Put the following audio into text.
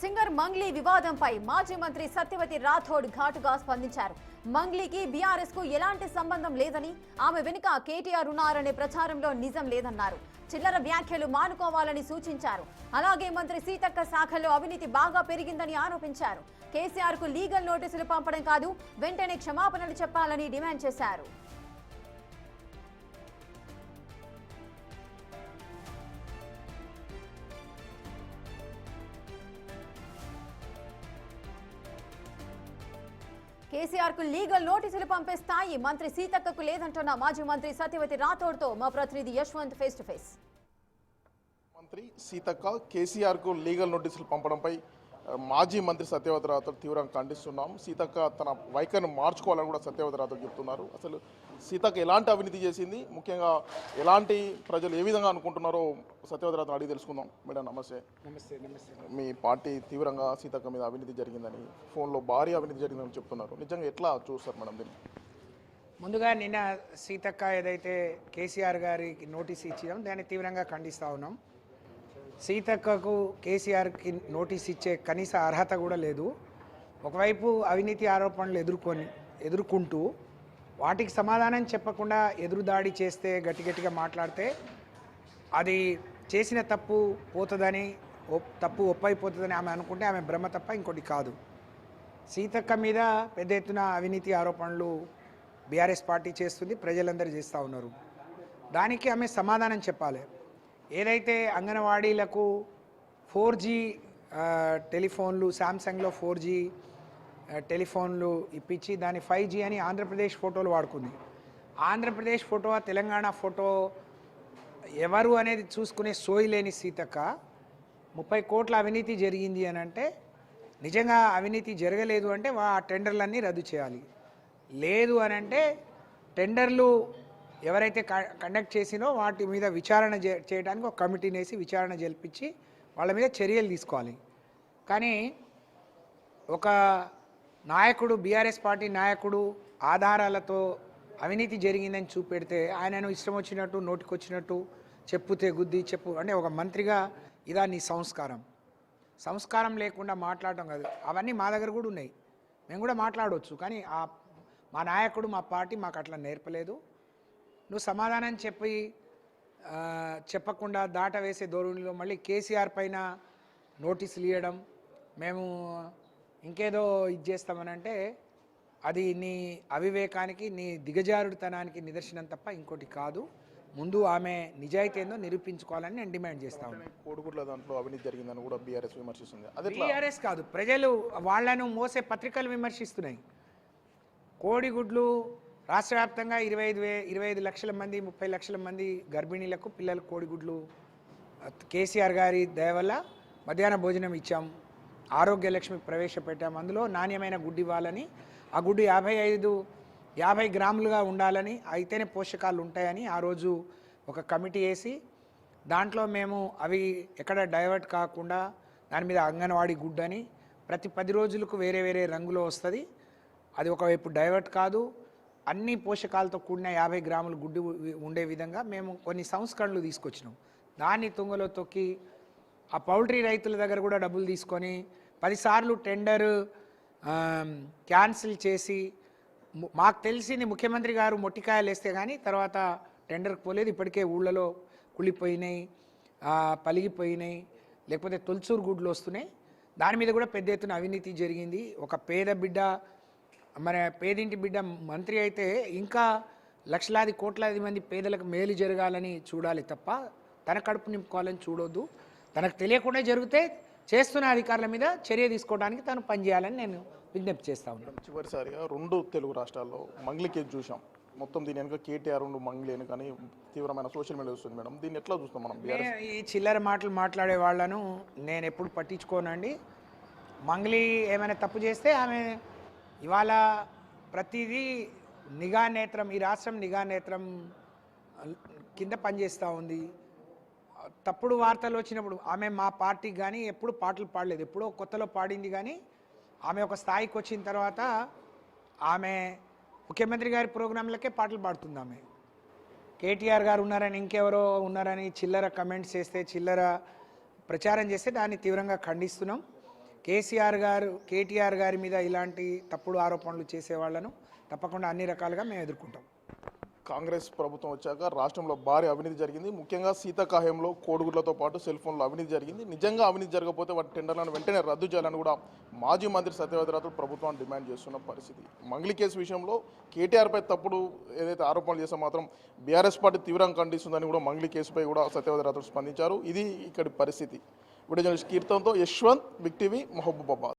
Singer Mangli వివాదంపై మాజీ మంత్రి సత్యవతి రాథోడ్ ఘాటుగా స్పందించారు. మంగ్లీకి బీఆర్ఎస్ కు ఎలాంటి సంబంధం లేదని, ఆమె వెనుక కేటీఆర్ ఉన్నారనే ప్రచారంలో నిజం లేదన్నారు. చిల్లర వ్యాఖ్యలు మానుకోవాలని సూచించారు. అలాగే మంత్రి సీతక్క శాఖలో అవినీతి బాగా పెరిగిందని ఆరోపించారు. కేసీఆర్ కు లీగల్ నోటీసులు పంపడం కాదు, వెంటనే క్షమాపణలు చెప్పాలని డిమాండ్ చేశారు. కేసీఆర్ కు లీగల్ నోటీసులు పంపే స్థాయి మంత్రి సీతక్కకు లేదంటున్న మాజీ మంత్రి సత్యవతి రాథోడ్ తో మా ప్రతినిధి యశ్వంత్ ఫేస్ టు ఫేస్. మంత్రి సీతక్క కేసీఆర్ కు లీగల్ నోటీసులు పంపడంపై మాజీ మంత్రి సత్యవతి రాథోడ్ తీవ్రంగా ఖండిస్తున్నాం. సీతక్క తన వైఖరిని మార్చుకోవాలని కూడా సత్యవతి రాథోడ్ చెప్తున్నారు. అసలు సీతక్క ఎలాంటి అవినీతి చేసింది, ముఖ్యంగా ఎలాంటి ప్రజలు ఏ విధంగా అనుకుంటున్నారో సత్యవతి రాథోడ్ అడిగి తెలుసుకుందాం. మేడం నమస్తే. నమస్తే. నమస్తే. మీ పార్టీ తీవ్రంగా సీతక్క మీద అవినీతి జరిగిందని, ఫోన్లో భారీ అవినీతి జరిగిందని చెప్తున్నారు. నిజంగా ఎట్లా చూస్తారు మేడం దీన్ని? ముందుగా నిన్న సీతక్క ఏదైతే కేసీఆర్ గారికి నోటీస్ ఇచ్చాం దాన్ని తీవ్రంగా ఖండిస్తూ ఉన్నాం. సీతక్కకు కేసీఆర్కి నోటీస్ ఇచ్చే కనీస అర్హత కూడా లేదు. ఒకవైపు అవినీతి ఆరోపణలు ఎదుర్కొంటూ వాటికి సమాధానం చెప్పకుండా ఎదురుదాడి చేస్తే, గట్టిగా మాట్లాడితే అది చేసిన తప్పు పోతుందని, తప్పు ఒప్పైపోతుందని ఆమె అనుకుంటే ఆమె భ్రమ తప్ప ఇంకోటి కాదు. సీతక్క మీద పెద్ద ఎత్తున అవినీతి ఆరోపణలు బీఆర్ఎస్ పార్టీ చేస్తుంది, ప్రజలందరూ చేస్తూ ఉన్నారు. దానికి ఆమె సమాధానం చెప్పాలి. ఏదైతే అంగన్వాడీలకు 4G టెలిఫోన్లు, శాంసంగ్లో 4G టెలిఫోన్లు ఇప్పించి దాన్ని 5G అని ఆంధ్రప్రదేశ్ ఫోటోలు వాడుకుంది. ఆంధ్రప్రదేశ్ ఫోటో, తెలంగాణ ఫోటో ఎవరు అనేది చూసుకునే సోయి లేని సీతక్క 30 కోట్ల అవినీతి జరిగింది అని అంటే, నిజంగా అవినీతి జరగలేదు అంటే ఆ టెండర్లన్నీ రద్దు చేయాలి. లేదు అని అంటే టెండర్లు ఎవరైతే కండక్ట్ చేసినో వాటి మీద విచారణ చేయడానికి ఒక కమిటీని వేసి విచారణ జరిపించి వాళ్ళ మీద చర్యలు తీసుకోవాలి. కానీ ఒక నాయకుడు, బీఆర్ఎస్ పార్టీ నాయకుడు ఆధారాలతో అవినీతి జరిగిందని చూపెడితే ఆయనను ఇష్టం వచ్చినట్టు నోటికొచ్చినట్టు చెప్పుతే గుద్ది చెప్పు అంటే, ఒక మంత్రిగా ఇదా నీ సంస్కారం లేకుండా మాట్లాడటం కాదు. అవన్నీ మా దగ్గర కూడా ఉన్నాయి, మేము కూడా మాట్లాడవచ్చు. కానీ మా నాయకుడు, మా పార్టీ మాకు అట్లా నేర్పలేదు. నువ్వు సమాధానం చెప్పకుండా దాట వేసే ధోరణిలో మళ్ళీ కేసీఆర్ పైన నోటీసులు ఇవ్వడం, మేము ఇంకేదో ఇది చేస్తామనంటే అది నీ అవివేకానికి, నీ దిగజారుడుతనానికి నిదర్శనం తప్ప ఇంకోటి కాదు. ముందు ఆమె నిజాయితీ ఏందో నిరూపించుకోవాలని నేను డిమాండ్ చేస్తా ఉన్నాను. కోడిగుడ్ల దాంట్లో అవినీతి జరిగిందని కూడా బీఆర్ఎస్ విమర్శిస్తుంది. బీఆర్ఎస్ కాదు, ప్రజలు వాళ్లను మోసే పత్రికలు విమర్శిస్తున్నాయి. కోడిగుడ్లు రాష్ట్ర వ్యాప్తంగా 25 లక్షల మంది, 30 లక్షల మంది గర్భిణీలకు, పిల్లలకు కోడిగుడ్లు కేసీఆర్ గారి దయ వల్ల మధ్యాహ్న భోజనం ఇచ్చాం. ఆరోగ్య లక్ష్మి ప్రవేశపెట్టాం. అందులో నాణ్యమైన గుడ్డు ఇవ్వాలని, ఆ గుడ్డు 50 గ్రాములుగా ఉండాలని, అయితేనే పోషకాలు ఉంటాయని ఆ రోజు ఒక కమిటీ వేసి దాంట్లో మేము అవి ఎక్కడ డైవర్ట్ కాకుండా దాని మీద అంగన్వాడీ గుడ్డు అని ప్రతి 10 రోజులకు వేరే రంగులో వస్తుంది. అది ఒకవైపు డైవర్ట్ కాదు, అన్ని పోషకాలతో కూడిన 50 గ్రాముల గుడ్డు ఉండే విధంగా మేము కొన్ని సంస్కరణలు తీసుకొచ్చినాం. దాన్ని తుంగలో తొక్కి ఆ పౌల్ట్రీ రైతుల దగ్గర కూడా డబ్బులు తీసుకొని 10 సార్లు టెండర్ క్యాన్సిల్ చేసి, మాకు తెలిసింది ముఖ్యమంత్రి గారు మొట్టికాయలు వేస్తే కానీ తర్వాత టెండర్కి పోలేదు. ఇప్పటికే ఊళ్ళలో కుళ్ళిపోయినాయి, పలిగిపోయినాయి, లేకపోతే తొలచూరు గుడ్లు వస్తున్నాయి. దాని మీద కూడా పెద్ద ఎత్తున అవినీతి జరిగింది. ఒక పేదింటి బిడ్డ మంత్రి అయితే ఇంకా లక్షలాది కోట్లాది మంది పేదలకు మేలు జరగాలని చూడాలి తప్ప తన కడుపు నింపుకోవాలని చూడొద్దు. తనకు తెలియకుండా జరిగితే చేస్తున్న అధికారుల మీద చర్య తీసుకోవడానికి తను పనిచేయాలని నేను విజ్ఞప్తి చేస్తా ఉన్నాను. చివరిసారిగా 2 తెలుగు రాష్ట్రాల్లో మంగ్లీ కేసు చూసాం. మొత్తం దీని వెనుక కేటీఆర్ మంగ్లీ అని కానీ తీవ్రమైన సోషల్ మీడియా వస్తుంది మేడం. దీన్ని ఎట్లా చూస్తాం మనం? ఈ చిల్లర మాటలు మాట్లాడే వాళ్ళను నేను ఎప్పుడు పట్టించుకోనండి. మంగ్లీ ఏమైనా తప్పు చేస్తే ఆమె ఇవాళ ప్రతిదీ నిఘా నేత్రం, ఈ రాష్ట్రం నిఘా నేత్రం కింద పనిచేస్తూ ఉంది. తప్పుడు వార్తలు వచ్చినప్పుడు ఆమె మా పార్టీకి కానీ ఎప్పుడు పాటలు పాడలేదు, ఎప్పుడో కొత్తలో పాడింది. కానీ ఆమె ఒక స్థాయికి వచ్చిన తర్వాత ఆమె ముఖ్యమంత్రి గారి ప్రోగ్రాంలకే పాటలు పాడుతుంది. ఆమె కేటీఆర్ గారు ఉన్నారని, ఇంకెవరో ఉన్నారని చిల్లర కమెంట్స్ చేస్తే, చిల్లర ప్రచారం చేస్తే దాన్ని తీవ్రంగా ఖండిస్తున్నాం. కేటీఆర్ గారి మీద ఇలాంటి తప్పుడు ఆరోపణలు చేసే వాళ్ళను తప్పకుండా అన్ని రకాలుగా మేము ఎదుర్కొంటాం. కాంగ్రెస్ ప్రభుత్వం వచ్చాక రాష్ట్రంలో భారీ అవినీతి జరిగింది. ముఖ్యంగా సీతక్క హయాంలో కోడిగుడ్లతో పాటు సెల్ ఫోన్లో అవినీతి జరిగింది. నిజంగా అవినీతి జరగకపోతే వాటి టెండర్లను వెంటనే రద్దు చేయాలని కూడా మాజీ మంత్రి సత్యవతి రాథోడ్ ప్రభుత్వాన్ని డిమాండ్ చేస్తున్న పరిస్థితి. మంగ్లీ కేసు విషయంలో కేటీఆర్పై తప్పుడు ఏదైతే ఆరోపణలు చేస్తే మాత్రం బీఆర్ఎస్ పార్టీ తీవ్రంగా ఖండిస్తుందని కూడా మంగ్లీ కేసుపై కూడా సత్యవతి రాథోడ్ స్పందించారు. ఇది ఇక్కడి పరిస్థితి. వీడియో జర్నలిస్ట్ కీర్తన్తో యశ్వంత్, బిగ్ టీవీ, మహబూబాబాద్.